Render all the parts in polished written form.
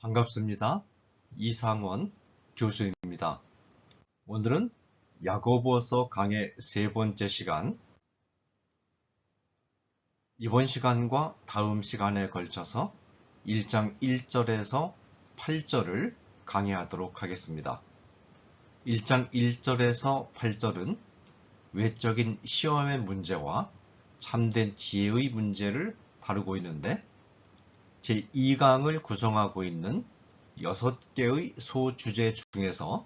반갑습니다. 이상원 교수입니다. 오늘은 야고보서 강의 세 번째 시간, 이번 시간과 다음 시간에 걸쳐서 1장 1절에서 8절을 강의하도록 하겠습니다. 1장 1절에서 8절은 외적인 시험의 문제와 참된 지혜의 문제를 다루고 있는데, 제2강을 구성하고 있는 6개의 소주제 중에서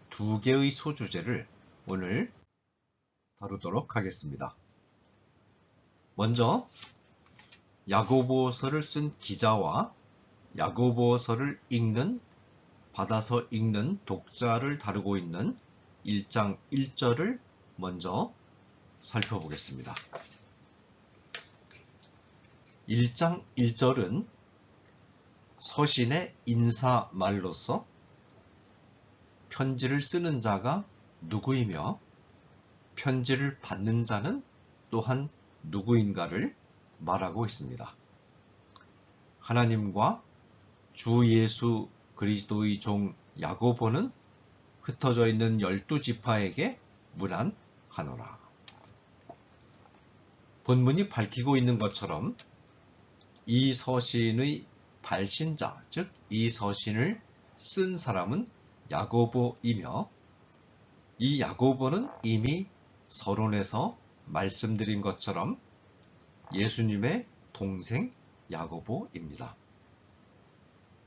2개의 소주제를 오늘 다루도록 하겠습니다. 먼저 야고보서를 쓴 기자와 야고보서를 받아서 읽는 독자를 다루고 있는 1장 1절을 먼저 살펴보겠습니다. 1장 1절은 서신의 인사말로서 편지를 쓰는 자가 누구이며 편지를 받는 자는 또한 누구인가를 말하고 있습니다. 하나님과 주 예수 그리스도의 종 야고보는 흩어져 있는 12지파에게 문안하노라. 본문이 밝히고 있는 것처럼 이 서신의 발신자, 즉 이 서신을 쓴 사람은 야고보이며, 이 야고보는 이미 서론에서 말씀드린 것처럼 예수님의 동생 야고보입니다.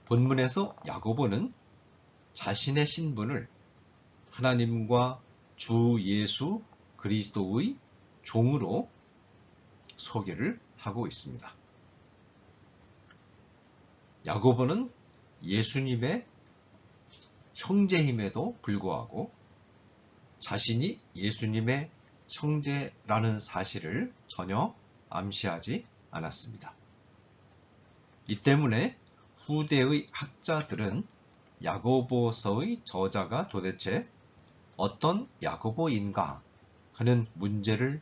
본문에서 야고보는 자신의 신분을 하나님과 주 예수 그리스도의 종으로 소개를 하고 있습니다. 야고보는 예수님의 형제임에도 불구하고 자신이 예수님의 형제라는 사실을 전혀 암시하지 않았습니다. 이 때문에 후대의 학자들은 야고보서의 저자가 도대체 어떤 야고보인가 하는 문제를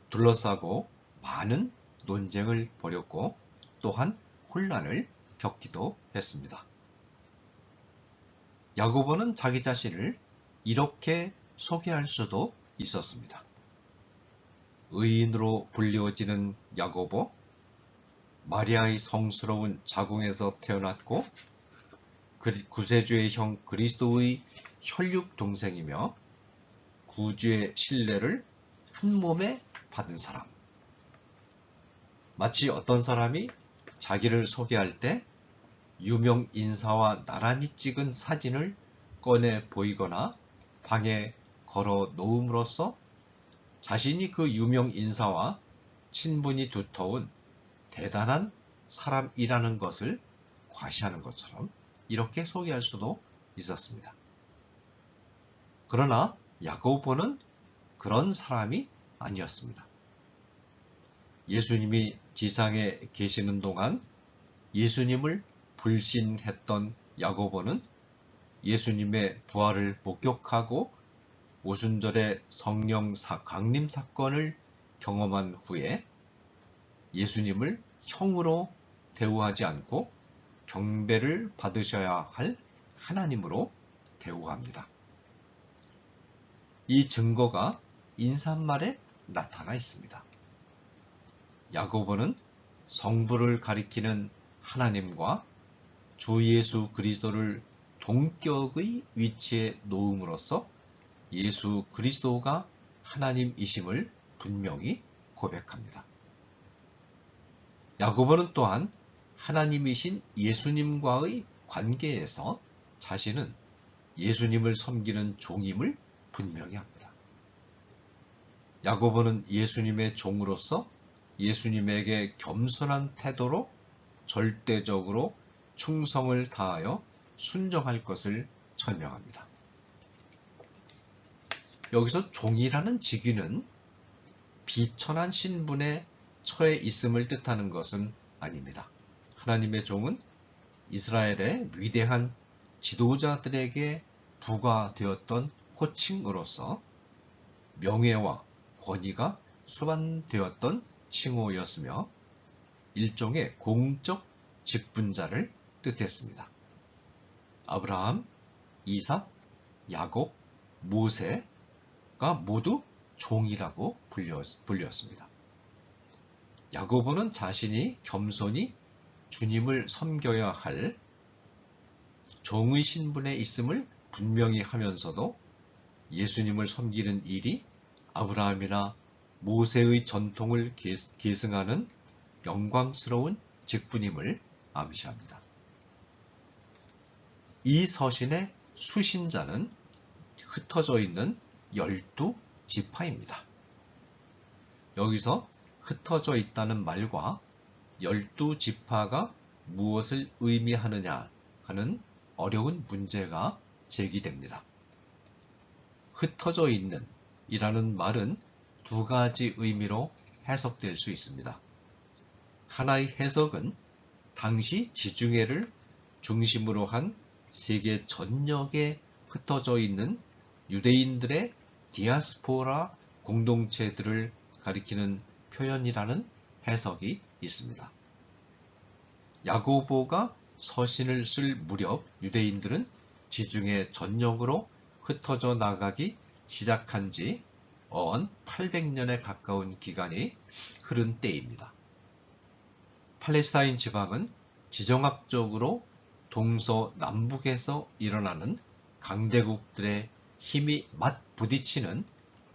둘러싸고 많은 논쟁을 벌였고, 또한 혼란을 겪기도 했습니다. 야고보는 자기 자신을 이렇게 소개할 수도 있었습니다. 의인으로 불리워지는 야고보, 마리아의 성스러운 자궁에서 태어났고 구세주의 형 그리스도의 혈육 동생이며 구주의 신뢰를 한 몸에 받은 사람. 마치 어떤 사람이 자기를 소개할 때 유명 인사와 나란히 찍은 사진을 꺼내 보이거나 방에 걸어 놓음으로써 자신이 그 유명 인사와 친분이 두터운 대단한 사람이라는 것을 과시하는 것처럼 이렇게 소개할 수도 있었습니다. 그러나 야고보는 그런 사람이 아니었습니다. 예수님이 지상에 계시는 동안 예수님을 불신했던 야고보는 예수님의 부활을 목격하고 오순절의 성령 강림 사건을 경험한 후에 예수님을 형으로 대우하지 않고 경배를 받으셔야 할 하나님으로 대우합니다. 이 증거가 인사말에 나타나 있습니다. 야고보는 성부를 가리키는 하나님과 주 예수 그리스도를 동격의 위치에 놓음으로써 예수 그리스도가 하나님이심을 분명히 고백합니다. 야고보는 또한 하나님이신 예수님과의 관계에서 자신은 예수님을 섬기는 종임을 분명히 합니다. 야고보는 예수님의 종으로서 예수님에게 겸손한 태도로 절대적으로 충성을 다하여 순종할 것을 설명합니다. 여기서 종이라는 직위는 비천한 신분에 처해 있음을 뜻하는 것은 아닙니다. 하나님의 종은 이스라엘의 위대한 지도자들에게 부과되었던 호칭으로서 명예와 권위가 수반되었던 칭호였으며 일종의 공적 직분자를 뜻했습니다. 아브라함, 이삭, 야곱, 모세가 모두 종이라고 불렸습니다. 야고보는 자신이 겸손히 주님을 섬겨야 할 종의 신분에 있음을 분명히 하면서도 예수님을 섬기는 일이 아브라함이나 모세의 전통을 계승하는 영광스러운 직분임을 암시합니다. 이 서신의 수신자는 흩어져 있는 12지파입니다. 여기서 흩어져 있다는 말과 12지파가 무엇을 의미하느냐 하는 어려운 문제가 제기됩니다. 흩어져 있는 이라는 말은 두 가지 의미로 해석될 수 있습니다. 하나의 해석은 당시 지중해를 중심으로 한 세계 전역에 흩어져 있는 유대인들의 디아스포라 공동체들을 가리키는 표현이라는 해석이 있습니다. 야고보가 서신을 쓸 무렵 유대인들은 지중해 전역으로 흩어져 나가기 시작한 지 800년에 가까운 기간이 흐른 때입니다. 팔레스타인 지방은 지정학적으로 동서남북에서 일어나는 강대국들의 힘이 맞부딪히는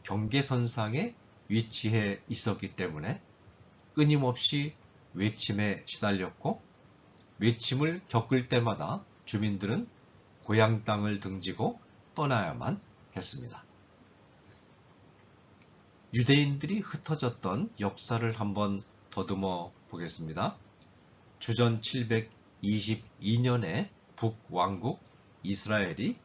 경계선상에 위치해 있었기 때문에 끊임없이 외침에 시달렸고, 외침을 겪을 때마다 주민들은 고향 땅을 등지고 떠나야만 했습니다. 유대인들이 흩어졌던 역사를 한번 더듬어 보겠습니다. 주전 722년에 북왕국 이스라엘이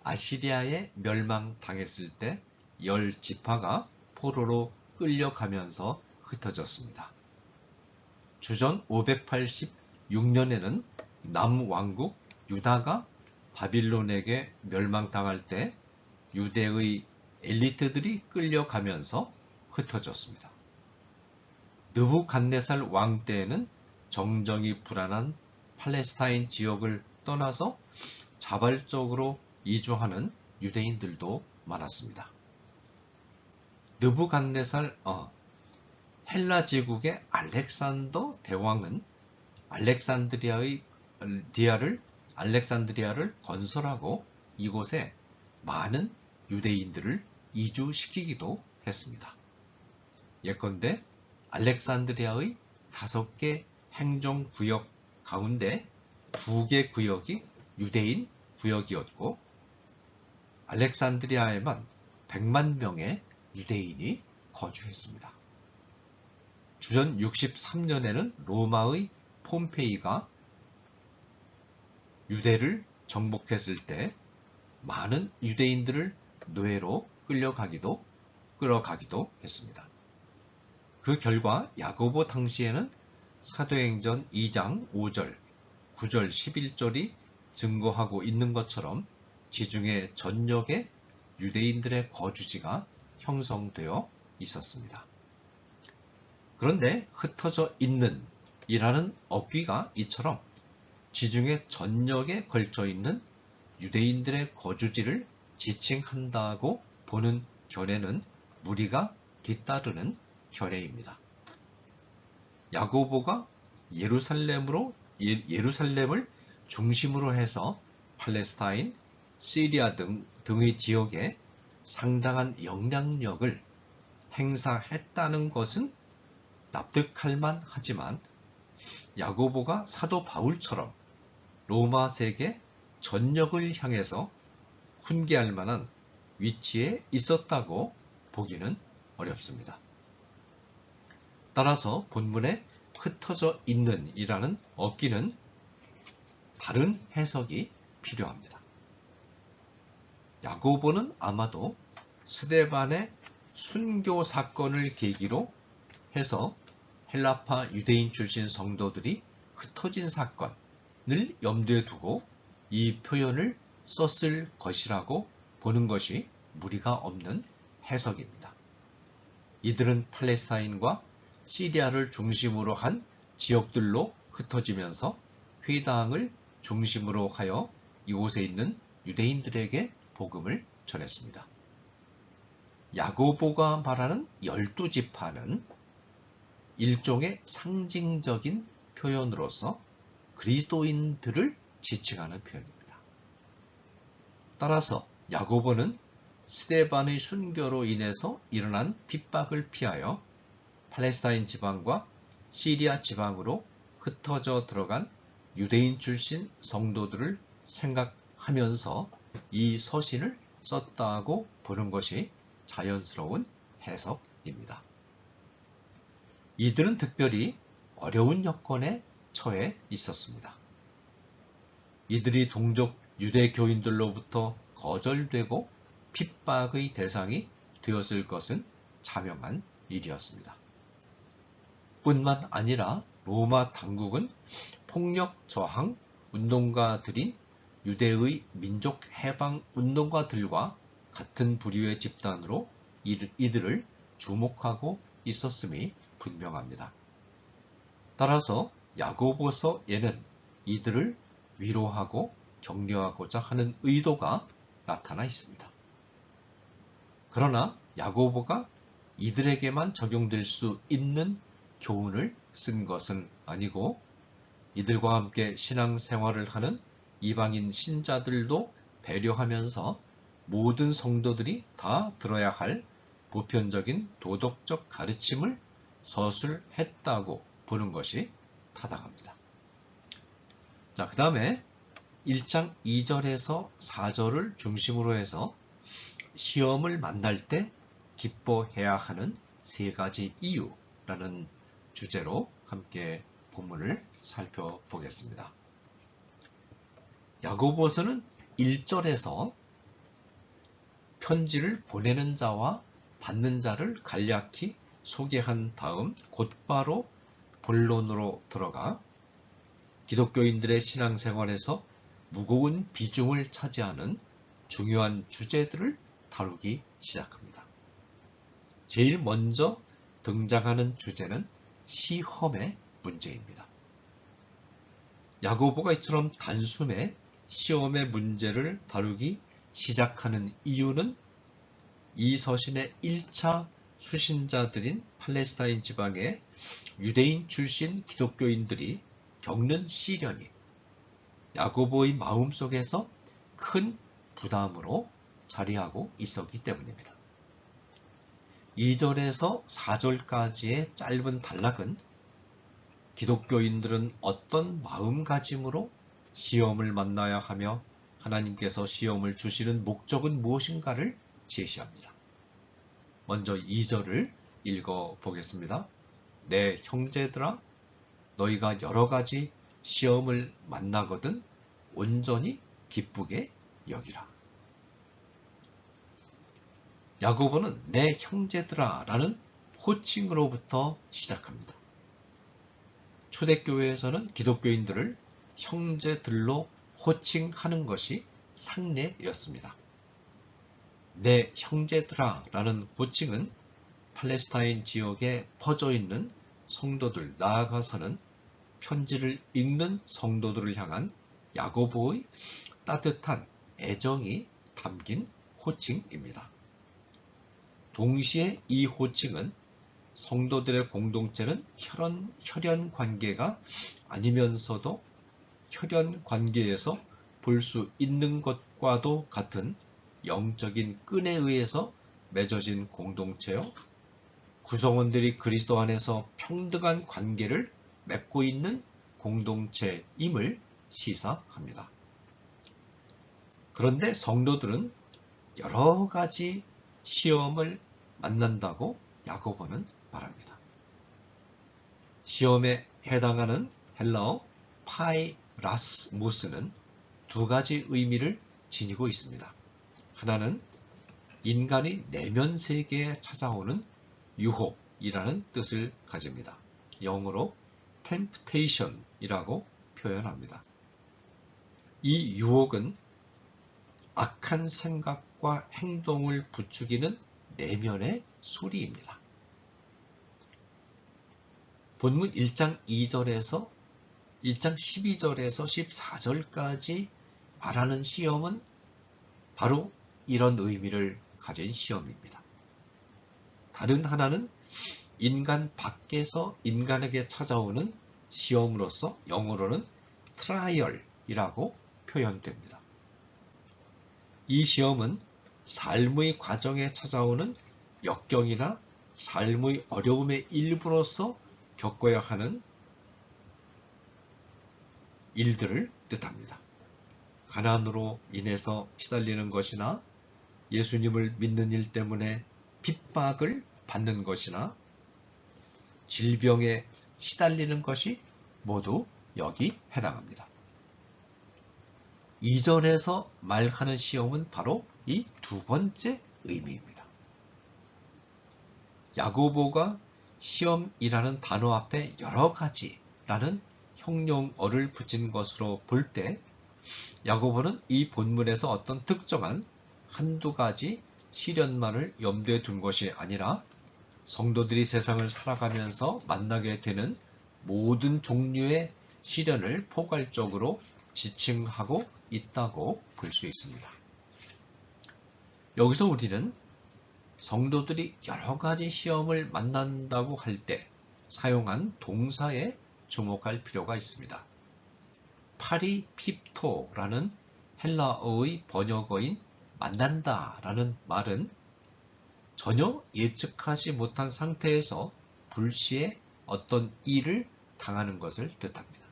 아시리아에 멸망당했을 때 10지파가 포로로 끌려가면서 흩어졌습니다. 주전 586년에는 남왕국 유다가 바빌론에게 멸망당할 때 유대의 엘리트들이 끌려가면서 흩어졌습니다. 느부갓네살 왕 때에는 정정이 불안한 팔레스타인 지역을 떠나서 자발적으로 이주하는 유대인들도 많았습니다. 느부갓네살 헬라 제국의 알렉산더 대왕은 알렉산드리아를 건설하고 이곳에 많은 유대인들을 이주시키기도 했습니다. 예컨대 알렉산드리아의 5개 행정구역 가운데 2개 구역이 유대인 구역이었고, 알렉산드리아에만 100만 명의 유대인이 거주했습니다. 주전 63년에는 로마의 폼페이가 유대를 정복했을 때 많은 유대인들을 노예로 끌어가기도 했습니다. 그 결과 야고보 당시에는 사도행전 2장 5절, 9절, 11절이 증거하고 있는 것처럼 지중해 전역에 유대인들의 거주지가 형성되어 있었습니다. 그런데 흩어져 있는 이라는 어귀가 이처럼 지중해 전역에 걸쳐 있는 유대인들의 거주지를 지칭한다고 보는 견해는 무리가 뒤따르는 견해입니다. 야고보가 예루살렘을 중심으로 해서 팔레스타인, 시리아 등의 지역에 상당한 영향력을 행사했다는 것은 납득할 만하지만, 야고보가 사도 바울처럼 로마 세계 전역을 향해서 훈계할 만한 위치에 있었다고 보기는 어렵습니다. 따라서 본문에 흩어져 있는 이라는 어귀는 다른 해석이 필요합니다. 야고보는 아마도 스데반의 순교 사건을 계기로 해서 헬라파 유대인 출신 성도들이 흩어진 사건을 염두에 두고 이 표현을 썼을 것이라고 보는 것이 무리가 없는 해석입니다. 이들은 팔레스타인과 시리아를 중심으로 한 지역들로 흩어지면서 회당을 중심으로 하여 이곳에 있는 유대인들에게 복음을 전했습니다. 야고보가 말하는 12지파는 일종의 상징적인 표현으로서 그리스도인들을 지칭하는 표현입니다. 따라서 야고보는 스데반의 순교로 인해서 일어난 핍박을 피하여 팔레스타인 지방과 시리아 지방으로 흩어져 들어간 유대인 출신 성도들을 생각하면서 이 서신을 썼다고 보는 것이 자연스러운 해석입니다. 이들은 특별히 어려운 여건에 처해 있었습니다. 이들이 동족 유대교인들로부터 거절되고 핍박의 대상이 되었을 것은 자명한 일이었습니다. 뿐만 아니라 로마 당국은 폭력 저항 운동가들인 유대의 민족 해방 운동가들과 같은 부류의 집단으로 이들을 주목하고 있었음이 분명합니다. 따라서 야고보서에는 이들을 위로하고 격려하고자 하는 의도가 나타나 있습니다. 그러나 야고보가 이들에게만 적용될 수 있는 교훈을 쓴 것은 아니고 이들과 함께 신앙생활을 하는 이방인 신자들도 배려하면서 모든 성도들이 다 들어야 할 보편적인 도덕적 가르침을 서술했다고 보는 것이 타당합니다. 자, 그 다음에 1장 2절에서 4절을 중심으로 해서 시험을 만날 때 기뻐해야 하는 3가지 이유라는 주제로 함께 본문을 살펴보겠습니다. 야고보서는 1절에서 편지를 보내는 자와 받는 자를 간략히 소개한 다음 곧바로 본론으로 들어가 기독교인들의 신앙생활에서 무거운 비중을 차지하는 중요한 주제들을 다루기 시작합니다. 제일 먼저 등장하는 주제는 시험의 문제입니다. 야고보가 이처럼 단숨에 시험의 문제를 다루기 시작하는 이유는 이 서신의 1차 수신자들인 팔레스타인 지방의 유대인 출신 기독교인들이 겪는 시련이 야고보의 마음속에서 큰 부담으로 자리하고 있었기 때문입니다. 2절에서 4절까지의 짧은 단락은 기독교인들은 어떤 마음가짐으로 시험을 만나야 하며 하나님께서 시험을 주시는 목적은 무엇인가를 제시합니다. 먼저 2절을 읽어보겠습니다. 내 형제들아, 너희가 여러 가지 시험을 만나거든 온전히 기쁘게 여기라. 야고보는 내 형제들아 라는 호칭으로부터 시작합니다. 초대교회에서는 기독교인들을 형제들로 호칭하는 것이 상례였습니다. 내 형제들아 라는 호칭은 팔레스타인 지역에 퍼져 있는 성도들, 나아가서는 편지를 읽는 성도들을 향한 야고보의 따뜻한 애정이 담긴 호칭입니다. 동시에 이 호칭은 성도들의 공동체는 혈연 관계가 아니면서도 혈연 관계에서 볼 수 있는 것과도 같은 영적인 끈에 의해서 맺어진 공동체요, 구성원들이 그리스도 안에서 평등한 관계를 맺고 있는 공동체임을 시사합니다. 그런데 성도들은 여러 가지 시험을 만난다고 야고보는 말합니다. 시험에 해당하는 헬라어 파이라스모스는 2가지 의미를 지니고 있습니다. 하나는 인간의 내면 세계에 찾아오는 유혹이라는 뜻을 가집니다. 영어로 temptation이라고 표현합니다. 이 유혹은 악한 생각과 행동을 부추기는 내면의 소리입니다. 본문 1장 12절에서 14절까지 말하는 시험은 바로 이런 의미를 가진 시험입니다. 다른 하나는 인간 밖에서 인간에게 찾아오는 시험으로서 영어로는 트라이얼이라고 표현됩니다. 이 시험은 삶의 과정에 찾아오는 역경이나 삶의 어려움의 일부로서 겪어야 하는 일들을 뜻합니다. 가난으로 인해서 시달리는 것이나 예수님을 믿는 일 때문에 핍박을 받는 것이나 질병에 시달리는 것이 모두 여기 해당합니다. 이전에서 말하는 시험은 바로 이 두 번째 의미입니다. 야고보가 시험이라는 단어 앞에 여러 가지라는 형용어를 붙인 것으로 볼 때 야고보는 이 본문에서 어떤 특정한 한두 가지 시련만을 염두에 둔 것이 아니라 성도들이 세상을 살아가면서 만나게 되는 모든 종류의 시련을 포괄적으로 지칭하고 있다고 볼 수 있습니다. 여기서 우리는 성도들이 여러 가지 시험을 만난다고 할 때 사용한 동사에 주목할 필요가 있습니다. 파리핍토라는 헬라어의 번역어인 만난다라는 말은 전혀 예측하지 못한 상태에서 불시에 어떤 일을 당하는 것을 뜻합니다.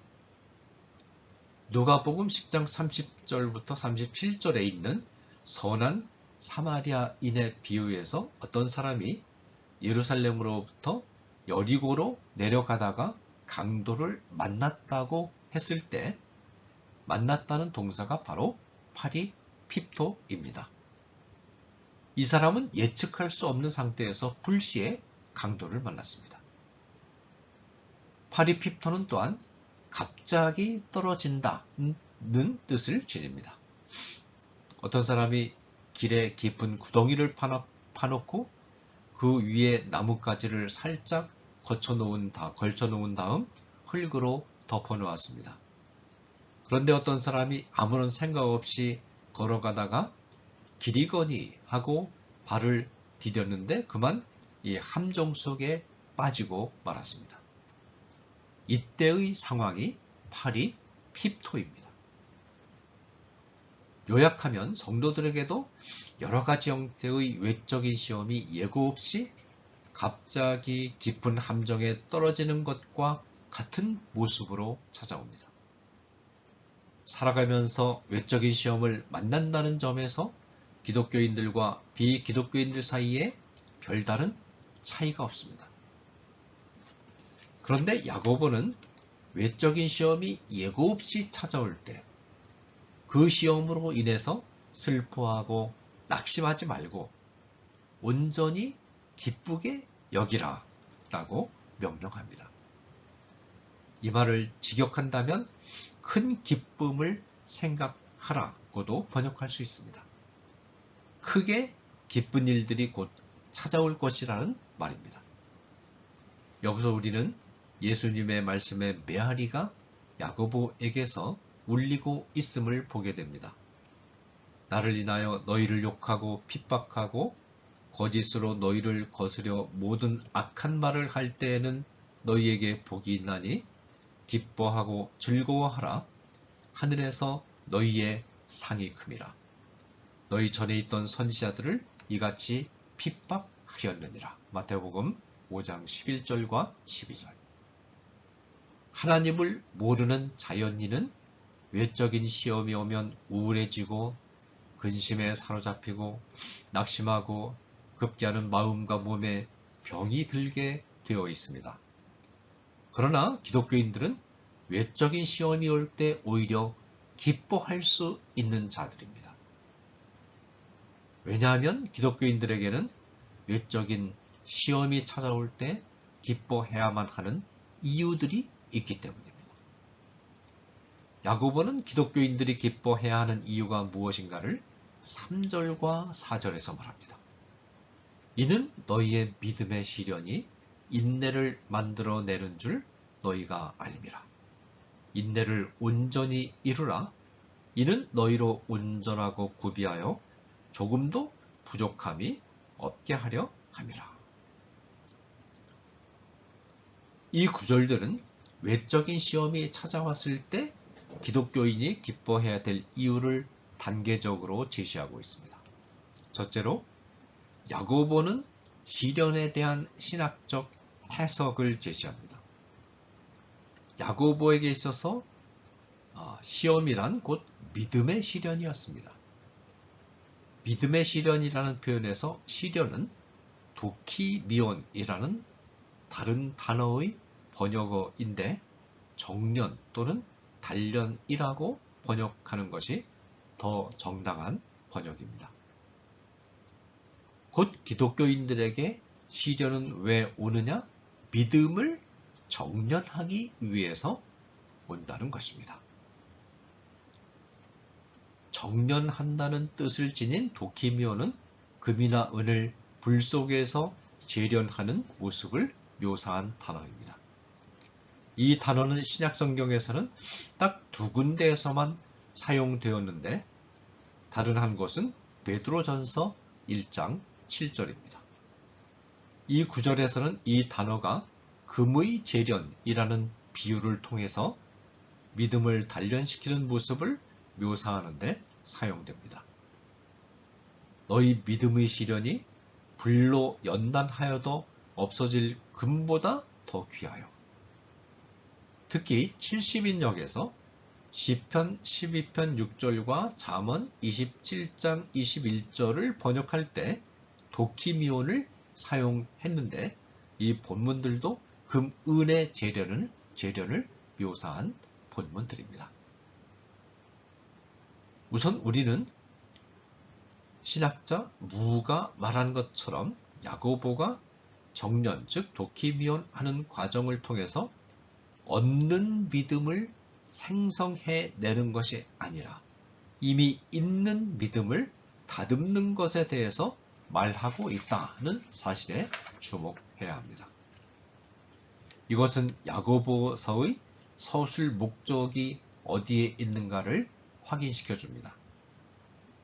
누가복음 10장 30절부터 37절에 있는 선한 사마리아인의 비유에서 어떤 사람이 예루살렘으로부터 여리고로 내려가다가 강도를 만났다고 했을 때 만났다는 동사가 바로 파리핍토입니다. 이 사람은 예측할 수 없는 상태에서 불시에 강도를 만났습니다. 파리핍토는 또한 갑자기 떨어진다는 뜻을 지닙니다. 어떤 사람이 길에 깊은 구덩이를 파놓고 그 위에 나뭇가지를 살짝 걸쳐놓은 다음 흙으로 덮어놓았습니다. 그런데 어떤 사람이 아무런 생각 없이 걸어가다가 기리거니 하고 발을 디뎠는데 그만 이 함정 속에 빠지고 말았습니다. 이때의 상황이 파리핍토입니다. 요약하면 성도들에게도 여러 가지 형태의 외적인 시험이 예고 없이 갑자기 깊은 함정에 떨어지는 것과 같은 모습으로 찾아옵니다. 살아가면서 외적인 시험을 만난다는 점에서 기독교인들과 비기독교인들 사이에 별다른 차이가 없습니다. 그런데 야고보는 외적인 시험이 예고 없이 찾아올 때 그 시험으로 인해서 슬퍼하고 낙심하지 말고 온전히 기쁘게 여기라 라고 명령합니다. 이 말을 직역한다면 큰 기쁨을 생각하라고도 번역할 수 있습니다. 크게 기쁜 일들이 곧 찾아올 것이라는 말입니다. 여기서 우리는 예수님의 말씀의 메아리가 야고보에게서 울리고 있음을 보게 됩니다. 나를 인하여 너희를 욕하고 핍박하고 거짓으로 너희를 거스려 모든 악한 말을 할 때에는 너희에게 복이 있나니 기뻐하고 즐거워하라. 하늘에서 너희의 상이 큼이라. 너희 전에 있던 선지자들을 이같이 핍박하였느니라. 마태복음 5장 11절과 12절. 하나님을 모르는 자연인은 외적인 시험이 오면 우울해지고 근심에 사로잡히고 낙심하고 급기야는 마음과 몸에 병이 들게 되어 있습니다. 그러나 기독교인들은 외적인 시험이 올 때 오히려 기뻐할 수 있는 자들입니다. 왜냐하면 기독교인들에게는 외적인 시험이 찾아올 때 기뻐해야만 하는 이유들이 있기 때문입니다. 야고보는 기독교인들이 기뻐해야 하는 이유가 무엇인가를 3절과 4절에서 말합니다. 이는 너희의 믿음의 시련이 인내를 만들어내는 줄 너희가 알미라. 인내를 온전히 이루라. 이는 너희로 온전하고 구비하여 조금도 부족함이 없게 하려 함이라. 이 구절들은 외적인 시험이 찾아왔을 때 기독교인이 기뻐해야 될 이유를 단계적으로 제시하고 있습니다. 첫째로 야고보는 시련에 대한 신학적 해석을 제시합니다. 야고보에게 있어서 시험이란 곧 믿음의 시련이었습니다. 믿음의 시련이라는 표현에서 시련은 도키미온이라는 다른 단어의 번역어인데 정련 또는 단련이라고 번역하는 것이 더 정당한 번역입니다. 곧 기독교인들에게 시련은 왜 오느냐? 믿음을 정련하기 위해서 온다는 것입니다. 정련한다는 뜻을 지닌 도키미오는 금이나 은을 불 속에서 재련하는 모습을 묘사한 단어입니다. 이 단어는 신약성경에서는 딱 두 군데에서만 사용되었는데 다른 한 곳은 베드로전서 1장 7절입니다. 이 구절에서는 이 단어가 금의 재련이라는 비유를 통해서 믿음을 단련시키는 모습을 묘사하는데 사용됩니다. 너희 믿음의 시련이 불로 연단하여도 없어질 금보다 더 귀하여. 특히 70인역에서 시편 12편 6절과 잠언 27장 21절을 번역할 때 도키미온을 사용했는데 이 본문들도 금, 은의 재련을 묘사한 본문들입니다. 우선 우리는 신학자 무가 말한 것처럼 야고보가 정련, 즉 도키미온 하는 과정을 통해서 얻는 믿음을 생성해내는 것이 아니라 이미 있는 믿음을 다듬는 것에 대해서 말하고 있다는 사실에 주목해야 합니다. 이것은 야고보서의 서술 목적이 어디에 있는가를 확인시켜 줍니다.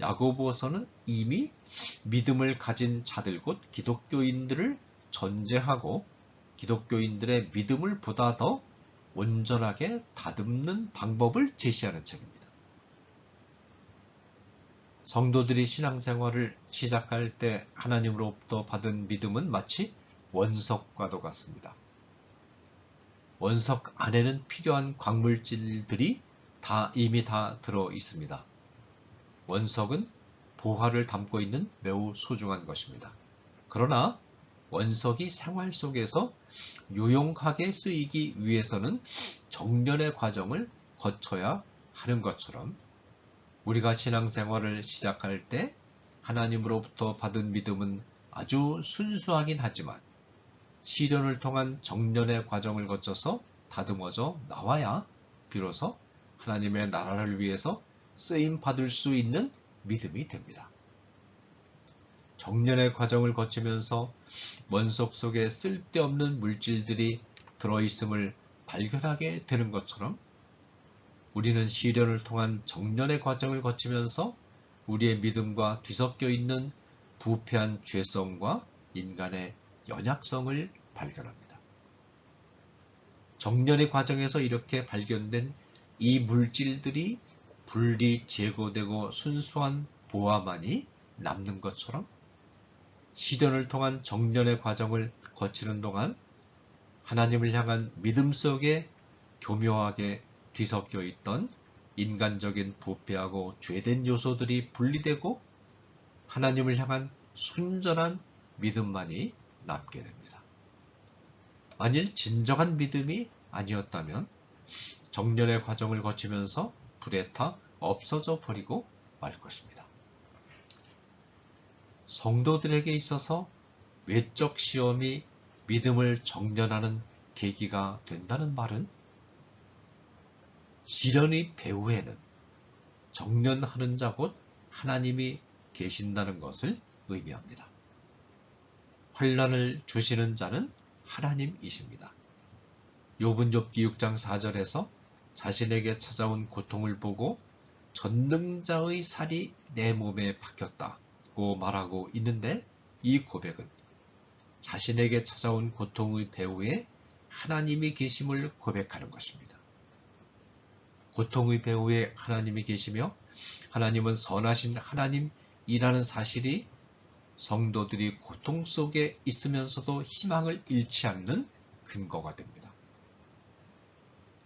야고보서는 이미 믿음을 가진 자들 곧 기독교인들을 전제하고 기독교인들의 믿음을 보다 더 온전하게 다듬는 방법을 제시하는 책입니다. 성도들이 신앙생활을 시작할 때 하나님으로부터 받은 믿음은 마치 원석과도 같습니다. 원석 안에는 필요한 광물질들이 이미 다 들어 있습니다. 원석은 보화를 담고 있는 매우 소중한 것입니다. 그러나 원석이 생활 속에서 유용하게 쓰이기 위해서는 정련의 과정을 거쳐야 하는 것처럼 우리가 신앙생활을 시작할 때 하나님으로부터 받은 믿음은 아주 순수하긴 하지만 시련을 통한 정련의 과정을 거쳐서 다듬어져 나와야 비로소 하나님의 나라를 위해서 쓰임 받을 수 있는 믿음이 됩니다. 정련의 과정을 거치면서 원석 속에 쓸데없는 물질들이 들어있음을 발견하게 되는 것처럼 우리는 시련을 통한 정련의 과정을 거치면서 우리의 믿음과 뒤섞여 있는 부패한 죄성과 인간의 연약성을 발견합니다. 정련의 과정에서 이렇게 발견된 이 물질들이 분리 제거되고 순수한 보화만이 남는 것처럼 시련을 통한 정련의 과정을 거치는 동안 하나님을 향한 믿음 속에 교묘하게 뒤섞여 있던 인간적인 부패하고 죄된 요소들이 분리되고 하나님을 향한 순전한 믿음만이 남게 됩니다. 만일 진정한 믿음이 아니었다면 정련의 과정을 거치면서 불에 타 없어져 버리고 말 것입니다. 성도들에게 있어서 외적 시험이 믿음을 정련하는 계기가 된다는 말은 시련의 배후에는 정련하는 자 곧 하나님이 계신다는 것을 의미합니다. 환난을 주시는 자는 하나님이십니다. 욥은 욥기 6장 4절에서 자신에게 찾아온 고통을 보고 전능자의 살이 내 몸에 박혔다고 말하고 있는데, 이 고백은 자신에게 찾아온 고통의 배후에 하나님이 계심을 고백하는 것입니다. 고통의 배후에 하나님이 계시며 하나님은 선하신 하나님이라는 사실이 성도들이 고통 속에 있으면서도 희망을 잃지 않는 근거가 됩니다.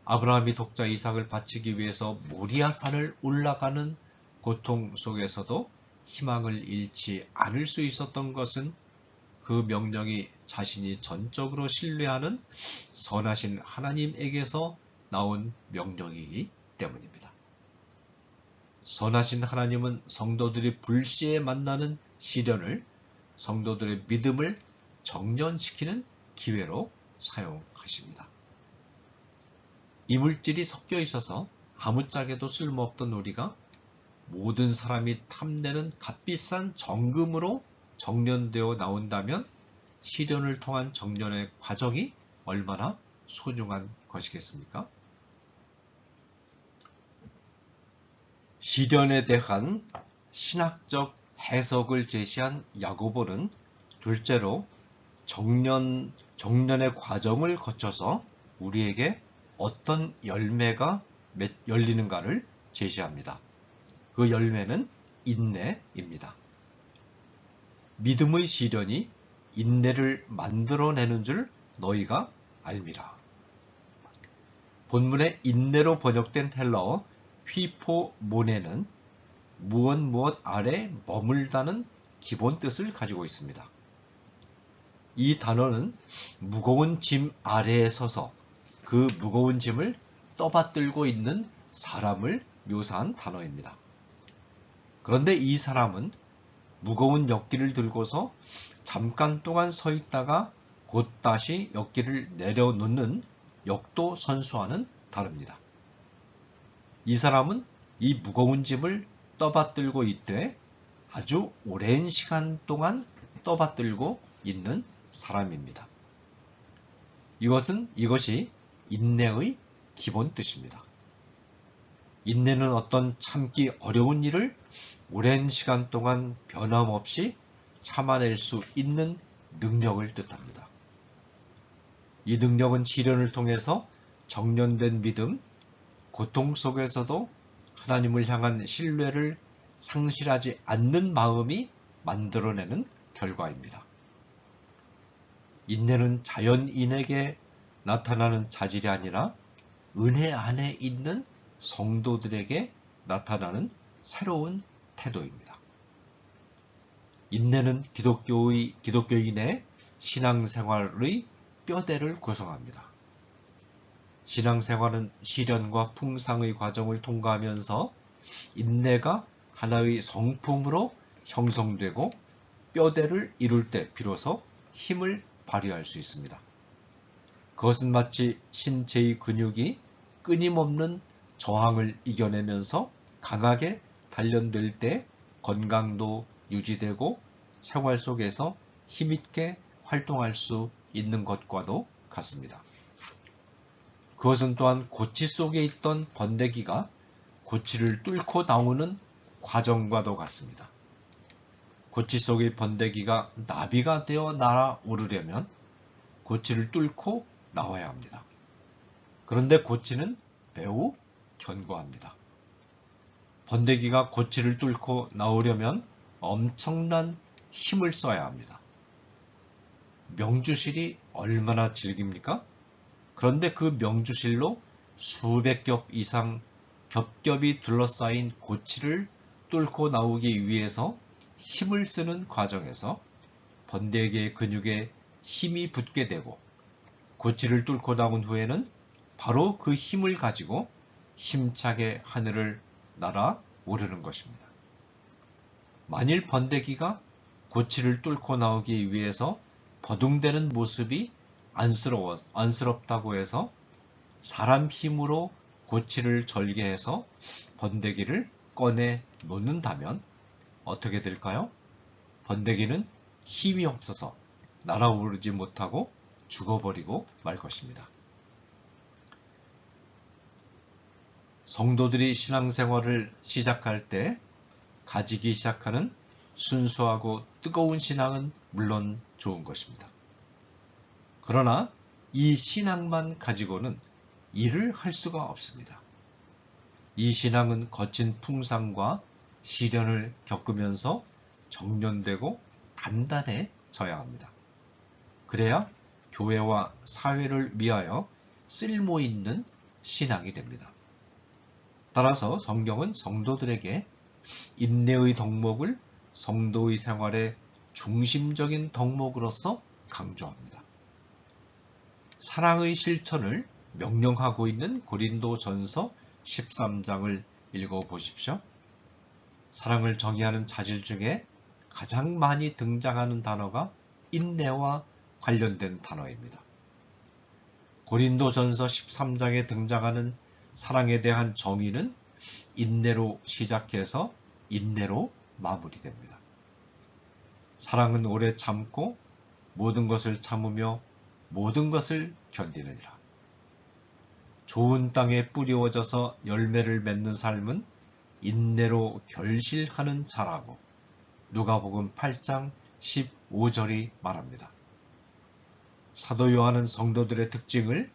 아브라함이 독자 이삭을 바치기 위해서 모리아산을 올라가는 고통 속에서도 희망을 잃지 않을 수 있었던 것은 그 명령이 자신이 전적으로 신뢰하는 선하신 하나님에게서 나온 명령이기 때문입니다. 선하신 하나님은 성도들이 불시에 만나는 시련을 성도들의 믿음을 정련시키는 기회로 사용하십니다. 이물질이 섞여 있어서 아무짝에도 쓸모없던 우리가 모든 사람이 탐내는 값비싼 정금으로 정련되어 나온다면 시련을 통한 정련의 과정이 얼마나 소중한 것이겠습니까? 시련에 대한 신학적 해석을 제시한 야고보는 둘째로 정련의 과정을 거쳐서 우리에게 어떤 열매가 열리는가를 제시합니다. 그 열매는 인내입니다. 믿음의 시련이 인내를 만들어내는 줄 너희가 알미라. 본문의 인내로 번역된 헬라어 휘포모네는 무엇 아래 머물다는 기본 뜻을 가지고 있습니다. 이 단어는 무거운 짐 아래에 서서 그 무거운 짐을 떠받들고 있는 사람을 묘사한 단어입니다. 그런데 이 사람은 무거운 엿기를 들고서 잠깐 동안 서 있다가 곧 다시 엿기를 내려놓는 역도선수와는 다릅니다. 이 사람은 이 무거운 짐을 떠받들고 있되 아주 오랜 시간 동안 떠받들고 있는 사람입니다. 이것이 인내의 기본 뜻입니다. 인내는 어떤 참기 어려운 일을 오랜 시간 동안 변함없이 참아낼 수 있는 능력을 뜻합니다. 이 능력은 시련을 통해서 정련된 믿음, 고통 속에서도 하나님을 향한 신뢰를 상실하지 않는 마음이 만들어내는 결과입니다. 인내는 자연인에게 나타나는 자질이 아니라 은혜 안에 있는 성도들에게 나타나는 새로운 태도입니다. 인내는 기독교인의 신앙생활의 뼈대를 구성합니다. 신앙생활은 시련과 풍상의 과정을 통과하면서 인내가 하나의 성품으로 형성되고 뼈대를 이룰 때 비로소 힘을 발휘할 수 있습니다. 그것은 마치 신체의 근육이 끊임없는 저항을 이겨내면서 강하게 단련될 때 건강도 유지되고 생활 속에서 힘있게 활동할 수 있는 것과도 같습니다. 그것은 또한 고치 속에 있던 번데기가 고치를 뚫고 나오는 과정과도 같습니다. 고치 속의 번데기가 나비가 되어 날아오르려면 고치를 뚫고 나와야 합니다. 그런데 고치는 매우 견고합니다. 번데기가 고치를 뚫고 나오려면 엄청난 힘을 써야 합니다. 명주실이 얼마나 질깁니까? 그런데 그 명주실로 수백 겹 이상 겹겹이 둘러싸인 고치를 뚫고 나오기 위해서 힘을 쓰는 과정에서 번데기의 근육에 힘이 붙게 되고 고치를 뚫고 나온 후에는 바로 그 힘을 가지고 힘차게 하늘을 날아오르는 것입니다. 만일 번데기가 고치를 뚫고 나오기 위해서 버둥대는 모습이 안쓰럽다고 해서 사람 힘으로 고치를 절개해서 번데기를 꺼내 놓는다면 어떻게 될까요? 번데기는 힘이 없어서 날아오르지 못하고 죽어버리고 말 것입니다. 성도들이 신앙생활을 시작할 때 가지기 시작하는 순수하고 뜨거운 신앙은 물론 좋은 것입니다. 그러나 이 신앙만 가지고는 일을 할 수가 없습니다. 이 신앙은 거친 풍상과 시련을 겪으면서 정련되고 단단해져야 합니다. 그래야 교회와 사회를 위하여 쓸모있는 신앙이 됩니다. 따라서 성경은 성도들에게 인내의 덕목을 성도의 생활의 중심적인 덕목으로서 강조합니다. 사랑의 실천을 명령하고 있는 고린도전서 13장을 읽어보십시오. 사랑을 정의하는 자질 중에 가장 많이 등장하는 단어가 인내와 관련된 단어입니다. 고린도전서 13장에 등장하는 사랑에 대한 정의는 인내로 시작해서 인내로 마무리됩니다. 사랑은 오래 참고 모든 것을 참으며 모든 것을 견디느니라. 좋은 땅에 뿌리워져서 열매를 맺는 삶은 인내로 결실하는 자라고 누가복음 8장 15절이 말합니다. 사도 요한은 성도들의 특징을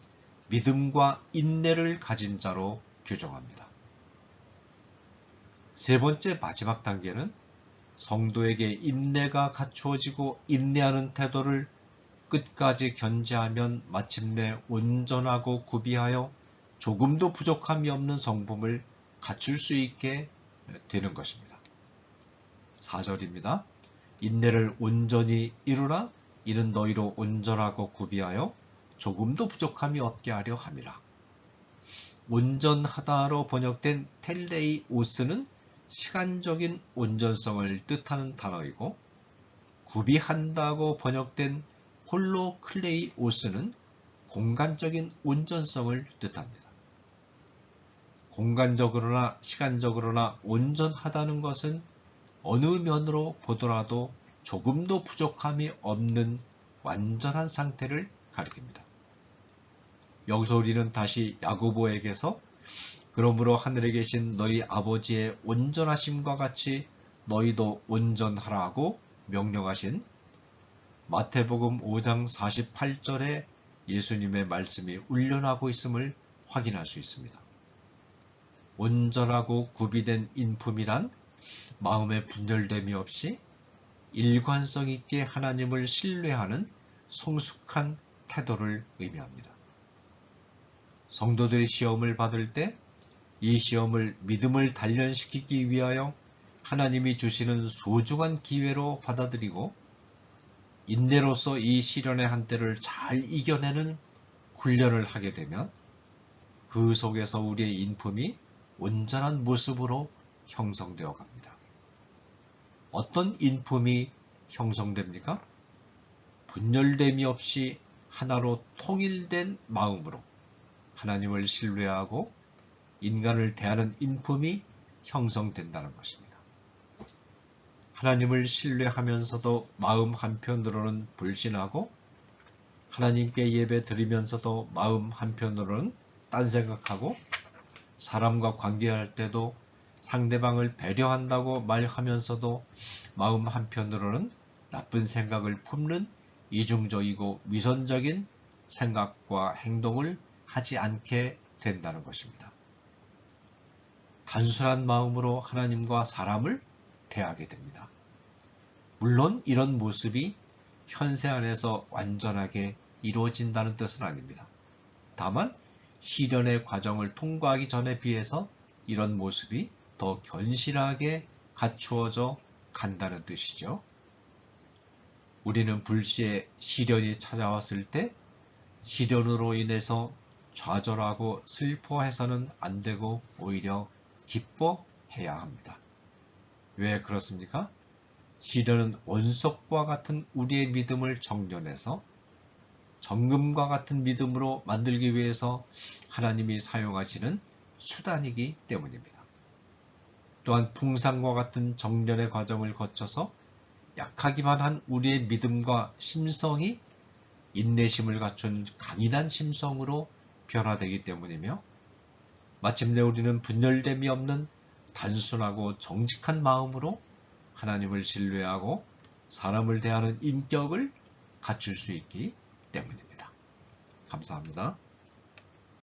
믿음과 인내를 가진 자로 규정합니다. 세 번째 마지막 단계는 성도에게 인내가 갖추어지고 인내하는 태도를 끝까지 견지하면 마침내 온전하고 구비하여 조금도 부족함이 없는 성품을 갖출 수 있게 되는 것입니다. 4절입니다. 인내를 온전히 이루라. 이는 너희로 온전하고 구비하여 조금도 부족함이 없게 하려 함이라. 온전하다로 번역된 텔레이오스는 시간적인 온전성을 뜻하는 단어이고, 구비한다고 번역된 홀로클레이오스는 공간적인 온전성을 뜻합니다. 공간적으로나 시간적으로나 온전하다는 것은 어느 면으로 보더라도 조금도 부족함이 없는 완전한 상태를 가리킵니다. 여기서 우리는 다시 야고보에게서 그러므로 하늘에 계신 너희 아버지의 온전하심과 같이 너희도 온전하라고 명령하신 마태복음 5장 48절에 예수님의 말씀이 울려나고 있음을 확인할 수 있습니다. 온전하고 구비된 인품이란 마음의 분열됨이 없이 일관성 있게 하나님을 신뢰하는 성숙한 태도를 의미합니다. 성도들이 시험을 받을 때 이 시험을 믿음을 단련시키기 위하여 하나님이 주시는 소중한 기회로 받아들이고 인내로서 이 시련의 한때를 잘 이겨내는 훈련을 하게 되면 그 속에서 우리의 인품이 온전한 모습으로 형성되어 갑니다. 어떤 인품이 형성됩니까? 분열됨이 없이 하나로 통일된 마음으로 하나님을 신뢰하고 인간을 대하는 인품이 형성된다는 것입니다. 하나님을 신뢰하면서도 마음 한편으로는 불신하고 하나님께 예배 드리면서도 마음 한편으로는 딴 생각하고 사람과 관계할 때도 상대방을 배려한다고 말하면서도 마음 한편으로는 나쁜 생각을 품는 이중적이고 위선적인 생각과 행동을 하지 않게 된다는 것입니다. 단순한 마음으로 하나님과 사람을 대하게 됩니다. 물론 이런 모습이 현세 안에서 완전하게 이루어진다는 뜻은 아닙니다. 다만 시련의 과정을 통과하기 전에 비해서 이런 모습이 더 견실하게 갖추어져 간다는 뜻이죠. 우리는 불시에 시련이 찾아왔을 때 시련으로 인해서 좌절하고 슬퍼해서는 안 되고 오히려 기뻐해야 합니다. 왜 그렇습니까? 시련은 원석과 같은 우리의 믿음을 정련해서 정금과 같은 믿음으로 만들기 위해서 하나님이 사용하시는 수단이기 때문입니다. 또한 풍상과 같은 정련의 과정을 거쳐서 약하기만 한 우리의 믿음과 심성이 인내심을 갖춘 강인한 심성으로 변화되기 때문이며 마침내 우리는 분열됨이 없는 단순하고 정직한 마음으로 하나님을 신뢰하고 사람을 대하는 인격을 갖출 수 있기 때문입니다. 감사합니다.